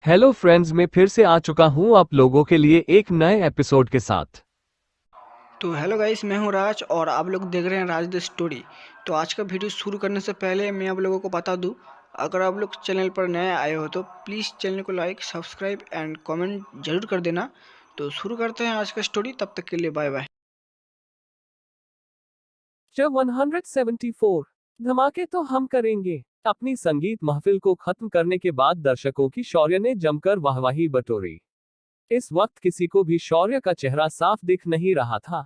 Hello friends, मैं फिर से आ चुका हूं आप लोगों के लिए एक नए एपिसोड के साथ। तो हेलो गाइस, मैं हूं राज और आप लोग देख रहे हैं राज द स्टोरी। तो आज का वीडियो शुरू करने से पहले मैं आप लोगों को बता दूं, अगर आप लोग चैनल पर नए आए हो तो प्लीज़ चैनल को लाइक सब्सक्राइब एंड कमेंट जरूर कर देना। तो शुरू करते हैं आज का स्टोरी, तब तक के लिए बाय बाय। जब 174 धमाके तो हम करेंगे। अपनी संगीत महफिल को खत्म करने के बाद दर्शकों की शौर्य ने जमकर वाहवाही बटोरी। इस वक्त किसी को भी शौर्य का चेहरा साफ दिख नहीं रहा था,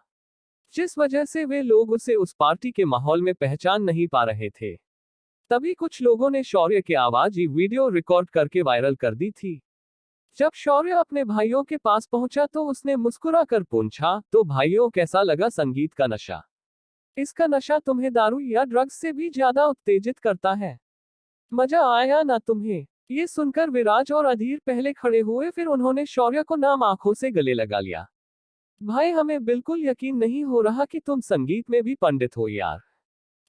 जिस वजह से वे लोग उसे उस पार्टी के माहौल में पहचान नहीं पा रहे थे। तभी कुछ लोगों ने शौर्य की आवाज ही वीडियो रिकॉर्ड करके वायरल कर दी थी। जब शौर्य अपने भाइयों के पास पहुंचा तो उसने मुस्कुरा कर पूछा, तो भाइयों, कैसा लगा संगीत का नशा? इसका नशा तुम्हें दारू या ड्रग्स से भी ज्यादा उत्तेजित करता है। मजा आया ना तुम्हें? ये सुनकर विराज और अधीर पहले खड़े हुए, फिर उन्होंने शौर्य को नाम आंखों से गले लगा लिया। भाई, हमें बिल्कुल यकीन नहीं हो रहा कि तुम संगीत में भी पंडित हो यार।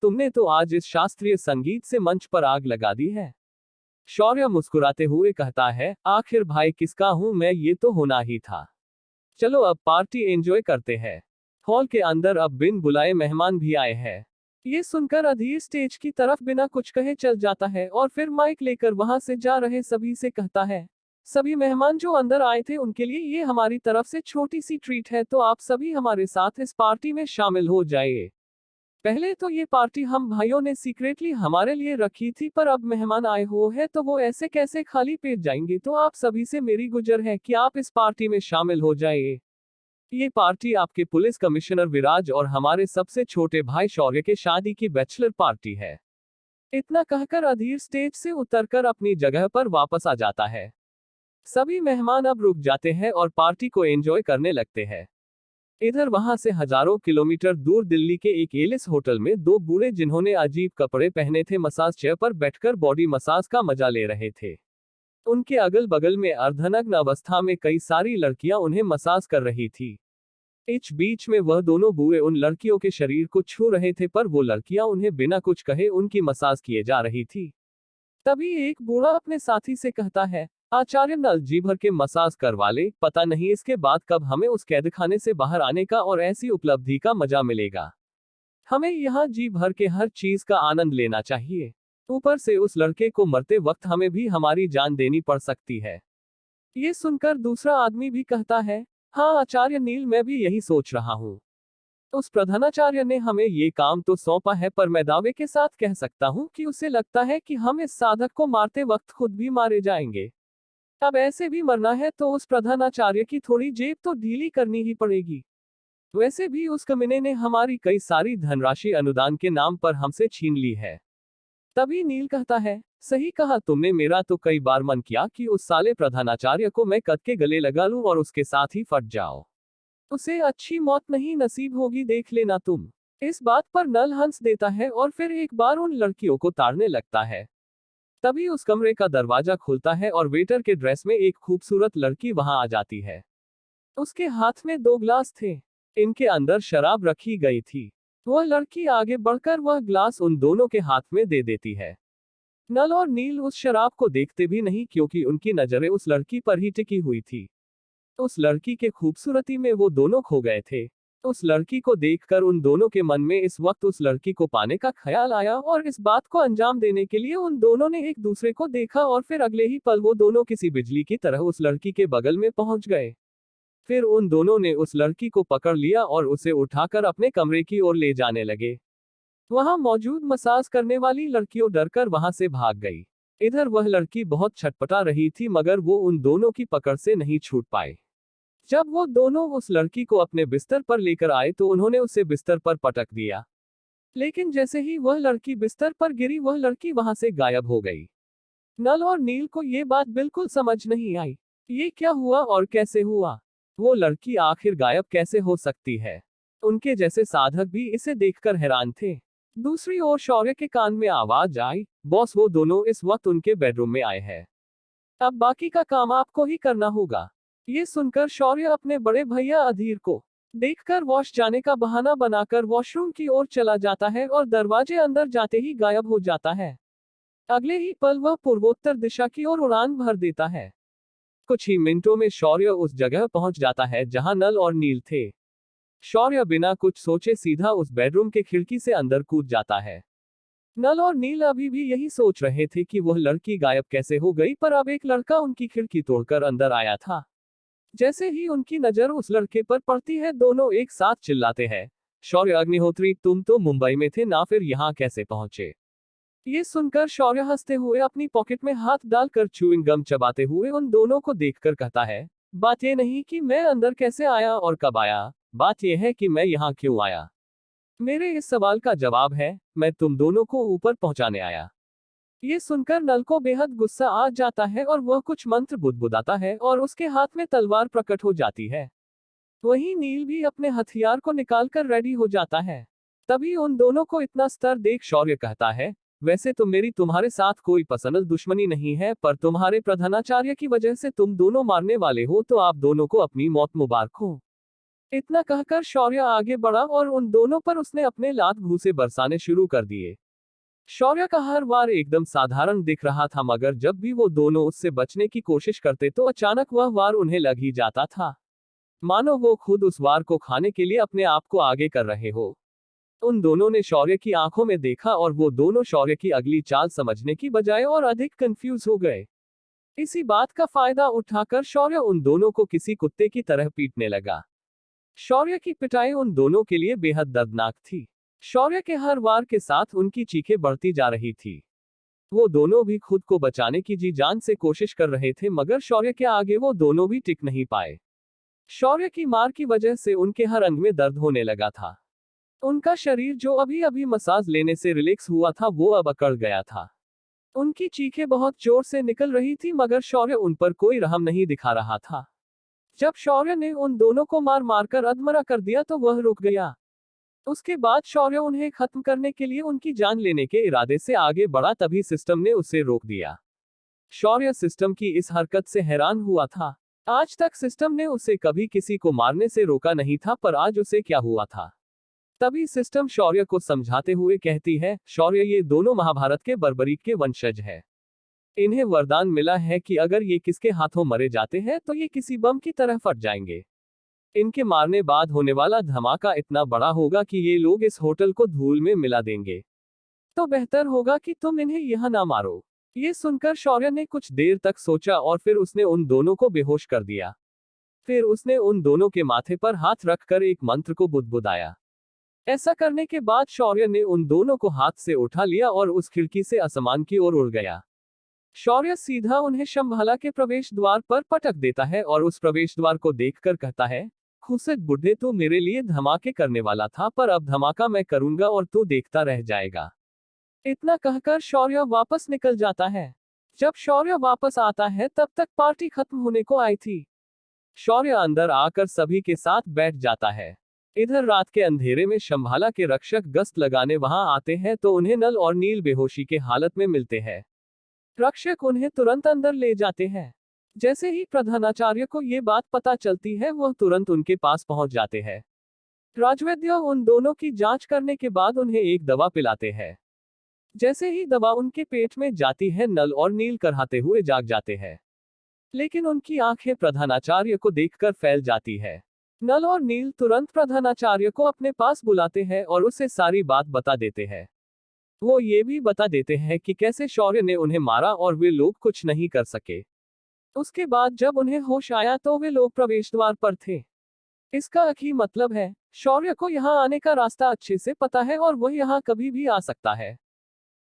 तुमने तो आज इस शास्त्रीय संगीत से मंच पर आग लगा दी है। शौर्य मुस्कुराते हुए कहता है, आखिर भाई किसका हूं मैं, ये तो होना ही था। चलो अब पार्टी एंजॉय करते हैं। हॉल के अंदर अब बिन बुलाए मेहमान भी आए हैं। ये सुनकर अधीर स्टेज की तरफ बिना कुछ कहे चल जाता है और फिर माइक लेकर वहां से जा रहे सभी से कहता है, सभी मेहमान जो अंदर आए थे उनके लिए ये हमारी तरफ से छोटी सी ट्रीट है, तो आप सभी हमारे साथ इस पार्टी में शामिल हो जाइए। पहले तो ये पार्टी हम भाइयों ने सीक्रेटली हमारे लिए रखी थी, पर अब मेहमान आए हुए हैं तो वो ऐसे कैसे खाली पेट जाएंगे, तो आप सभी से मेरी गुजर है कि आप इस पार्टी में शामिल हो जाइए। ये पार्टी आपके पुलिस कमिश्नर विराज और हमारे सबसे छोटे भाई शौर्य के शादी की बैचलर पार्टी है। इतना कहकर अधीर स्टेज से उतरकर अपनी जगह पर वापस आ जाता है। सभी मेहमान अब रुक जाते हैं और पार्टी को एंजॉय करने लगते हैं। इधर वहां से हजारों किलोमीटर दूर दिल्ली के एक एलिस होटल में दो बूढ़े, जिन्होंने अजीब कपड़े पहने थे, मसाज चेयर पर बैठकर बॉडी मसाज का मजा ले रहे थे। उनके अगल बगल में अर्धनग्न अवस्था में कई सारी लड़कियां उन्हें मसाज कर रही थी। इस बीच में वह दोनों बूढ़े उन लड़कियों के शरीर को छू रहे थे, पर वो लड़कियां उन्हें बिना कुछ कहे उनकी मसाज किए जा रही थी। तभी एक बूढ़ा अपने साथी से कहता है, आचार्य नल जी भर के मसाज करवा ले, पता नहीं इसके बाद कब हमें उस कैदखाने से बाहर आने का और ऐसी उपलब्धि का मजा मिलेगा। हमें यहाँ जी भर के हर चीज का आनंद लेना चाहिए। ऊपर से उस लड़के को मरते वक्त हमें भी हमारी जान देनी पड़ सकती है। ये सुनकर दूसरा आदमी भी कहता है, हाँ आचार्य नील, मैं भी यही सोच रहा हूँ। उस प्रधानाचार्य ने हमें ये काम तो सौंपा है, पर मैं दावे के साथ कह सकता हूँ कि उसे लगता है कि हम इस साधक को मारते वक्त खुद भी मारे जाएंगे। अब ऐसे भी मरना है तो उस प्रधानाचार्य की थोड़ी जेब तो ढीली करनी ही पड़ेगी। वैसे भी उस कमीने ने हमारी कई सारी धनराशि अनुदान के नाम पर हमसे छीन ली है। तभी नील कहता है, सही कहा तुमने, मेरा तो कई बार मन किया कि उस साले प्रधानाचार्य को मैं कद के गले लगा लूं और उसके साथ ही फट जाओ। उसे अच्छी मौत नहीं नसीब होगी, देख लेना तुम। इस बात पर नल हंस देता है और फिर एक बार उन लड़कियों को ताड़ने लगता है। तभी उस कमरे का दरवाजा खुलता है और वेटर के ड्रेस में एक खूबसूरत लड़की वहां आ जाती है। उसके हाथ में दो ग्लास थे। इनके अंदर शराब रखी गई थी। वह लड़की आगे बढ़कर वह ग्लास उन दोनों के हाथ में दे देती है। नल और नील उस शराब को देखते भी नहीं, क्योंकि उनकी नजरें उस लड़की पर ही टिकी हुई थी। उस लड़की के खूबसूरती में वो दोनों खो गए थे। उस लड़की को देखकर उन दोनों के मन में इस वक्त उस लड़की को पाने का ख्याल आया और इस बात को अंजाम देने के लिए उन दोनों ने एक दूसरे को देखा और फिर अगले ही पल वो दोनों किसी बिजली की तरह उस लड़की के बगल में पहुंच गए। फिर उन दोनों ने उस लड़की को पकड़ लिया और उसे उठाकर अपने कमरे की ओर ले जाने लगे। वहां मौजूद मसाज करने वाली लड़कियों डरकर वहां से भाग गई। इधर वह लड़की बहुत छटपटा रही थी, मगर वो उन दोनों की पकड़ से नहीं छूट पाए। जब वो दोनों उस लड़की को अपने बिस्तर पर लेकर आए तो उन्होंने उसे बिस्तर पर पटक दिया। लेकिन जैसे ही वह लड़की बिस्तर पर गिरी, वह लड़की वहां से गायब हो गई। नल और नील को ये बात बिल्कुल समझ नहीं आई। ये क्या हुआ और कैसे हुआ? वो लड़की आखिर गायब कैसे हो सकती है? उनके जैसे साधक भी इसे देखकर हैरान थे। दूसरी ओर शौर्य के कान में आवाज आई, बॉस, वो दोनों इस वक्त उनके बेडरूम में आए हैं। अब बाकी का काम आपको ही करना होगा। ये सुनकर शौर्य अपने बड़े भैया अधीर को देखकर वॉश जाने का बहाना बनाकर वॉशरूम की ओर चला जाता है और दरवाजे अंदर जाते ही गायब हो जाता है। अगले ही पल वह पूर्वोत्तर दिशा की ओर उड़ान भर देता है। कुछ ही मिनटों में शौर्य उस जगह पहुंच जाता है जहां नल और नील थे। शौर्य बिना कुछ सोचे सीधा उस बेडरूम के खिड़की से अंदर कूद जाता है। नल और नील अभी भी यही सोच रहे थे कि वह लड़की गायब कैसे हो गई, पर अब एक लड़का उनकी खिड़की तोड़कर अंदर आया था। जैसे ही उनकी नजर उस लड़के पर पड़ती है, दोनों एक साथ चिल्लाते हैं, शौर्य अग्निहोत्री, तुम तो मुंबई में थे ना, फिर यहाँ कैसे पहुंचे? ये सुनकर शौर्य हंसते हुए अपनी पॉकेट में हाथ डालकर च्युइंग गम चबाते हुए उन दोनों को देखकर कहता है, बात यह नहीं कि मैं अंदर कैसे आया और कब आया, बात यह है कि मैं यहाँ क्यों आया। मेरे इस सवाल का जवाब है, मैं तुम दोनों को ऊपर पहुंचाने आया। ये सुनकर नल को बेहद गुस्सा आ जाता है और वह कुछ मंत्र बुदबुदाता है और उसके हाथ में तलवार प्रकट हो जाती है। वहीं नील भी अपने हथियार को निकालकर रेडी हो जाता है। तभी उन दोनों को इतना स्तर देख शौर्य कहता है, वैसे तो मेरी तुम्हारे साथ कोई पर्सनल दुश्मनी नहीं है, पर तुम्हारे प्रधानाचार्य की वजह से तुम दोनों मारने वाले हो, तो आप दोनों को अपनी मौत मुबारक हो। इतना कहकर शौर्य आगे बढ़ा और उन दोनों पर उसने अपने लात घूंसे बरसाने शुरू कर दिए। शौर्य का हर वार एकदम साधारण दिख रहा था, मगर जब भी वो दोनों उससे बचने की कोशिश करते तो अचानक वह वार उन्हें लग ही जाता था, मानो वो खुद उस वार को खाने के लिए अपने आप को आगे कर रहे हो। उन दोनों ने शौर्य की आंखों में देखा और वो दोनों शौर्य की अगली चाल समझने की बजाय और अधिक कंफ्यूज हो गए। इसी बात का फायदा उठाकर शौर्य उन दोनों को किसी कुत्ते की तरह पीटने लगा। शौर्य की पिटाई उन दोनों के लिए बेहद दर्दनाक थी। शौर्य के हर वार के साथ उनकी चीखें बढ़ती जा रही थी। वो दोनों भी खुद को बचाने की जी जान से कोशिश कर रहे थे, मगर शौर्य के आगे वो दोनों भी टिक नहीं पाए। शौर्य की मार की वजह से उनके हर अंग में दर्द होने लगा था। उनका शरीर जो अभी अभी मसाज लेने से रिलैक्स हुआ था, वो अब अकड़ गया था। उनकी चीखें बहुत जोर से निकल रही थी, मगर शौर्य उन पर कोई रहम नहीं दिखा रहा था। जब शौर्य ने उन दोनों को मार मारकर अधमरा कर दिया तो वह रुक गया। उसके बाद शौर्य उन्हें खत्म करने के लिए उनकी जान लेने के इरादे से आगे बढ़ा, तभी सिस्टम ने उसे रोक दिया। शौर्य सिस्टम की इस हरकत से हैरान हुआ था। आज तक सिस्टम ने उसे कभी किसी को मारने से रोका नहीं था, पर आज उसे क्या हुआ था। तभी सिस्टम शौर्य को समझाते हुए कहती है, शौर्य, ये दोनों महाभारत के बर्बरीक के वंशज है। इन्हें वरदान मिला है कि अगर ये किसके हाथों मरे जाते हैं तो ये किसी बम की तरह फट जाएंगे। इनके मारने बाद होने वाला धमाका इतना बड़ा होगा कि ये लोग इस होटल को धूल में मिला देंगे। तो बेहतर होगा कि तुम इन्हें यहाँ ना मारो। ये सुनकर शौर्य ने कुछ देर तक सोचा और फिर उसने उन दोनों को बेहोश कर दिया। फिर उसने उन दोनों के माथे पर हाथ रखकर एक मंत्र को बुदबुदाया। ऐसा करने के बाद शौर्य ने उन दोनों को हाथ से उठा लिया और उस खिड़की से आसमान की ओर उड़ गया। शौर्य सीधा उन्हें शंभाला के प्रवेश द्वार पर पटक देता है और उस प्रवेश द्वार को देखकर कहता है, खुसट बुढ़े, तू मेरे लिए धमाके करने वाला था, पर अब धमाका मैं करूंगा और तू देखता रह जाएगा। इतना कहकर शौर्य वापस निकल जाता है। जब शौर्य वापस आता है तब तक पार्टी खत्म होने को आई थी। शौर्य अंदर आकर सभी के साथ बैठ जाता है। इधर रात के अंधेरे में शंभाला के रक्षक गश्त लगाने वहां आते हैं तो उन्हें नल और नील बेहोशी के हालत में मिलते हैं। रक्षक उन्हें तुरंत अंदर ले जाते हैं। जैसे ही प्रधानाचार्य को ये बात पता चलती है, वह तुरंत उनके पास पहुंच जाते हैं। राजवैद्य उन दोनों की जांच करने के बाद उन्हें एक दवा पिलाते हैं। जैसे ही दवा उनके पेट में जाती है, नल और नील कराहते हुए जाग जाते हैं। लेकिन उनकी आंखें प्रधानाचार्य को देखकर फैल जाती है। नल और नील तुरंत प्रधानाचार्य को अपने पास बुलाते हैं और उसे सारी बात बता देते हैं। वो ये भी बता देते हैं कि कैसे शौर्य ने उन्हें मारा और वे लोग कुछ नहीं कर सके। उसके बाद जब उन्हें होश आया तो वे लोग प्रवेश द्वार पर थे। इसका एक ही मतलब है, शौर्य को यहाँ आने का रास्ता अच्छे से पता है और वह यहाँ कभी भी आ सकता है।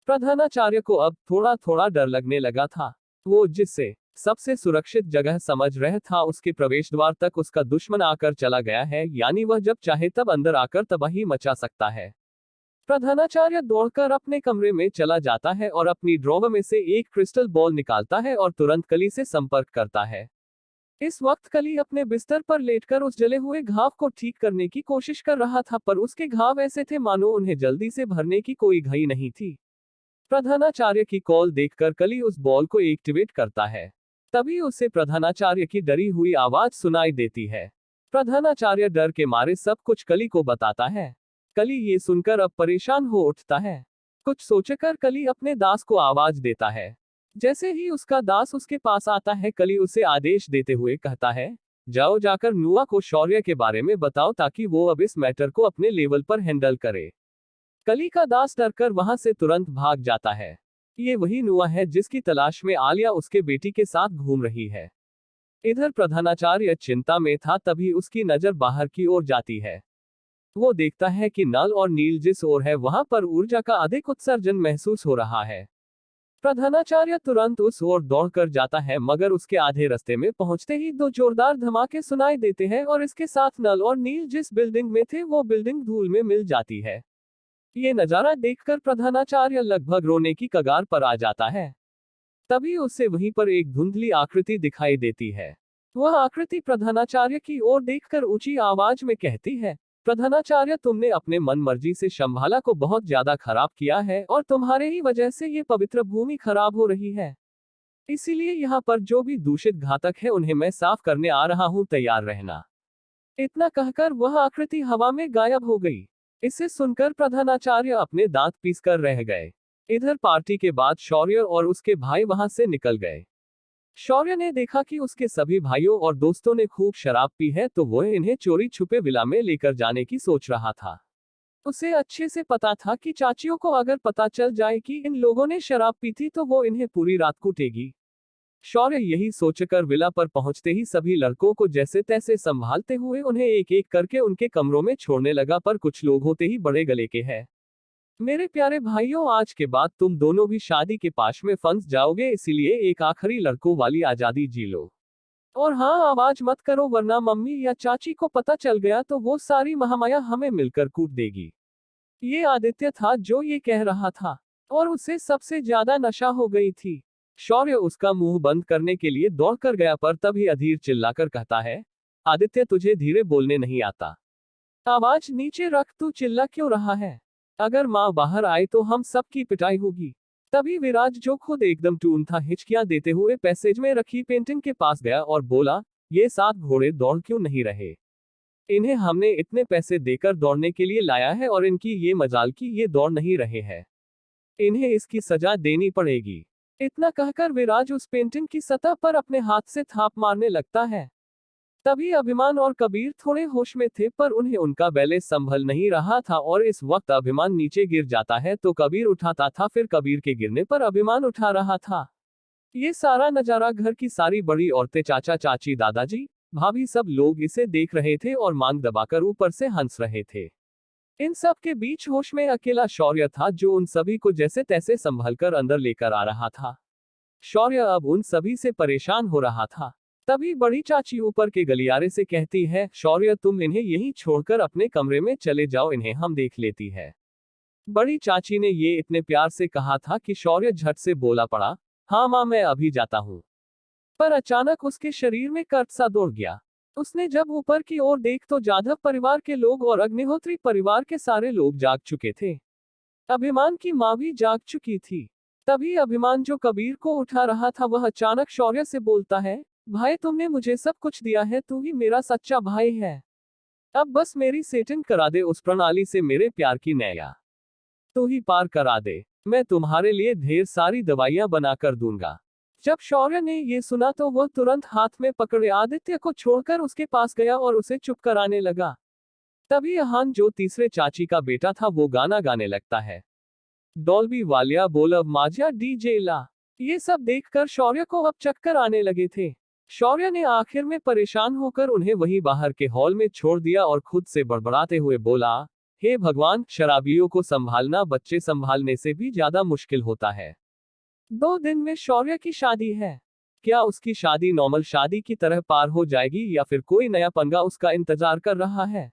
प्रधानाचार्य को अब थोड़ा थोड़ा डर लगने लगा था। वो जिससे सबसे सुरक्षित जगह समझ रहा था, उसके प्रवेश द्वार तक उसका दुश्मन आकर चला गया है, यानी वह जब चाहे तब अंदर आकर तबाही मचा सकता है। प्रधानाचार्य दौड़कर अपने कमरे में चला जाता है और अपनी ड्रॉवर में से एक क्रिस्टल बॉल निकालता है और तुरंत कली से संपर्क करता है। इस वक्त कली अपने बिस्तर पर लेटकर उस जले हुए घाव को ठीक करने की कोशिश कर रहा था, पर उसके घाव ऐसे थे मानो उन्हें जल्दी से भरने की कोई घड़ी नहीं थी। प्रधानाचार्य की कॉल देखकर कली उस बॉल को एक्टिवेट करता है। तभी उसे प्रधानाचार्य की डरी हुई आवाज सुनाई देती है। प्रधानाचार्य डर के मारे सब कुछ कली को बताता है। कली ये सुनकर अब परेशान हो उठता है। कुछ सोचकर कली अपने दास को आवाज देता है। जैसे ही उसका दास उसके पास आता है, कली उसे आदेश देते हुए कहता है, जाओ जाकर नुआ को शौर्य के बारे में बताओ ताकि वो अब इस मैटर को अपने लेवल पर हैंडल करे। कली का दास डरकर वहां से तुरंत भाग जाता है। ये वही नुआ है जिसकी तलाश में आलिया उसके बेटी के साथ घूम रही है। इधर प्रधानाचार्य चिंता में था, तभी उसकी नजर बाहर की ओर जाती है। वो देखता है कि नल और नील जिस ओर है वहां पर ऊर्जा का अधिक उत्सर्जन महसूस हो रहा है। प्रधानाचार्य तुरंत उस ओर दौड़कर जाता है, मगर उसके आधे रास्ते में पहुंचते ही दो जोरदार धमाके सुनाई देते हैं और इसके साथ नल और नील जिस बिल्डिंग में थे वो बिल्डिंग धूल में मिल जाती है। ये नजारा देखकर प्रधानाचार्य लगभग रोने की कगार पर आ जाता है। तभी उसे वहीं पर एक धुंधली आकृति दिखाई देती है। वह आकृति प्रधानाचार्य की ओर देखकर ऊंची आवाज में कहती है, प्रधानाचार्य, तुमने अपने मन मर्जी से शंभाला को बहुत ज्यादा खराब किया है और तुम्हारे ही वजह से ये पवित्र भूमि खराब हो रही है। इसीलिए यहाँ पर जो भी दूषित घातक है उन्हें मैं साफ करने आ रहा हूँ, तैयार रहना। इतना कहकर वह आकृति हवा में गायब हो गई। इसे सुनकर प्रधानाचार्य अपने दांत पीसकर रह गए। इधर पार्टी के बाद शौर्य और उसके भाई वहां से निकल गए। शौर्य ने देखा कि उसके सभी भाइयों और दोस्तों ने खूब शराब पी है, तो वह इन्हें चोरी छुपे विला में लेकर जाने की सोच रहा था। उसे अच्छे से पता था कि चाचियों को अगर पता चल जाए कि इन लोगों ने शराब पी थी तो वो इन्हें पूरी रात कूटेगी। शौर्य यही सोचकर विला पर पहुंचते ही सभी लड़कों को जैसे तैसे संभालते हुए उन्हें एक एक करके उनके कमरों में छोड़ने लगा, पर कुछ लोग होते ही बड़े गले के हैं। मेरे प्यारे भाइयों, आज के बाद तुम दोनों भी शादी के पाश में फंस जाओगे, इसीलिए एक आखिरी लड़कों वाली आजादी जी लो। और हाँ, आवाज मत करो, वरना मम्मी या चाची को पता चल गया तो वो सारी महामाया हमें मिलकर कूट देगी। ये आदित्य था जो ये कह रहा था, और उसे सबसे ज्यादा नशा हो गई थी। शौर्य उसका मुंह बंद करने के लिए दौड़कर गया, पर तभी अधीर चिल्लाकर कहता है, आदित्य, तुझे धीरे बोलने नहीं आता? आवाज नीचे रख, तू चिल्ला क्यों रहा है? अगर माँ बाहर आए तो हम सबकी पिटाई होगी। तभी विराज, जो खुद एकदम टून था, हिचकियां देते हुए पैसेज में रखी पेंटिंग के पास गया और बोला, ये 7 घोड़े दौड़ क्यों नहीं रहे? इन्हें हमने इतने पैसे देकर दौड़ने के लिए लाया है और इनकी ये मजाल कि ये दौड़ नहीं रहे हैं। इन्हें इसकी सजा देनी पड़ेगी। इतना कहकर विराज उस पेंटिंग की सतह पर अपने हाथ से थाप मारने लगता है। तभी अभिमान और कबीर थोड़े होश में थे, पर उन्हें उनका बैलेंस संभल नहीं रहा था और इस वक्त अभिमान नीचे गिर जाता है तो कबीर उठाता था, फिर कबीर के गिरने पर अभिमान उठा रहा था। ये सारा नजारा घर की सारी बड़ी औरतें, चाचा चाची, दादाजी, भाभी, सब लोग इसे देख रहे थे और मांग दबाकर ऊपर से हंस रहे थे। इन सब के बीच होश में अकेला शौर्य था, जो उन सभी को जैसे तैसे संभलकर अंदर लेकर आ रहा था। शौर्य अब उन सभी से परेशान हो रहा था। तभी बड़ी चाची ऊपर के गलियारे से कहती है, शौर्य, तुम इन्हें यहीं छोड़कर अपने कमरे में चले जाओ, इन्हें हम देख लेती है। बड़ी चाची ने ये इतने प्यार से कहा था कि शौर्य झट से बोला पड़ा, हाँ माँ, मैं अभी जाता हूँ। पर अचानक उसके शरीर में कर्क सा दौड़ गया। उसने जब ऊपर की ओर देख तो जाधव परिवार के लोग और अग्निहोत्री परिवार के सारे लोग जाग चुके थे। अभिमान की माँ भी जाग चुकी थी। तभी अभिमान, जो कबीर को उठा रहा था, वह अचानक शौर्य से बोलता है, भाई, तुमने मुझे सब कुछ दिया है, तू ही मेरा सच्चा भाई है। अब बस मेरी सेटिंग करा दे उस प्रणाली से, मेरे प्यार की नैया तू ही पार करा दे। मैं तुम्हारे लिए ढेर सारी दवाइयां बनाकर दूंगा। जब शौर्य ने ये सुना तो वह तुरंत हाथ में पकड़े आदित्य को छोड़कर उसके पास गया और उसे चुप कराने लगा। तभी अहान, जो तीसरे चाची का बेटा था, वो गाना गाने लगता है, डॉल्बी वालिया बोल अब माजिया डीजे ला। ये सब देखकर शौर्य को अब चक्कर आने लगे थे। शौर्य ने आखिर में परेशान होकर उन्हें वहीं बाहर के हॉल में छोड़ दिया और खुद से बड़बड़ाते हुए बोला, हे भगवान, शराबियों को संभालना बच्चे संभालने से भी ज्यादा मुश्किल होता है। 2 दिन में शौर्य की शादी है। क्या उसकी शादी नॉर्मल शादी की तरह पार हो जाएगी या फिर कोई नया पंगा उसका इंतजार कर रहा है?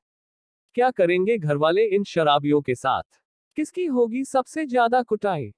क्या करेंगे घरवाले इन शराबियों के साथ? किसकी होगी सबसे ज्यादा कुटाई?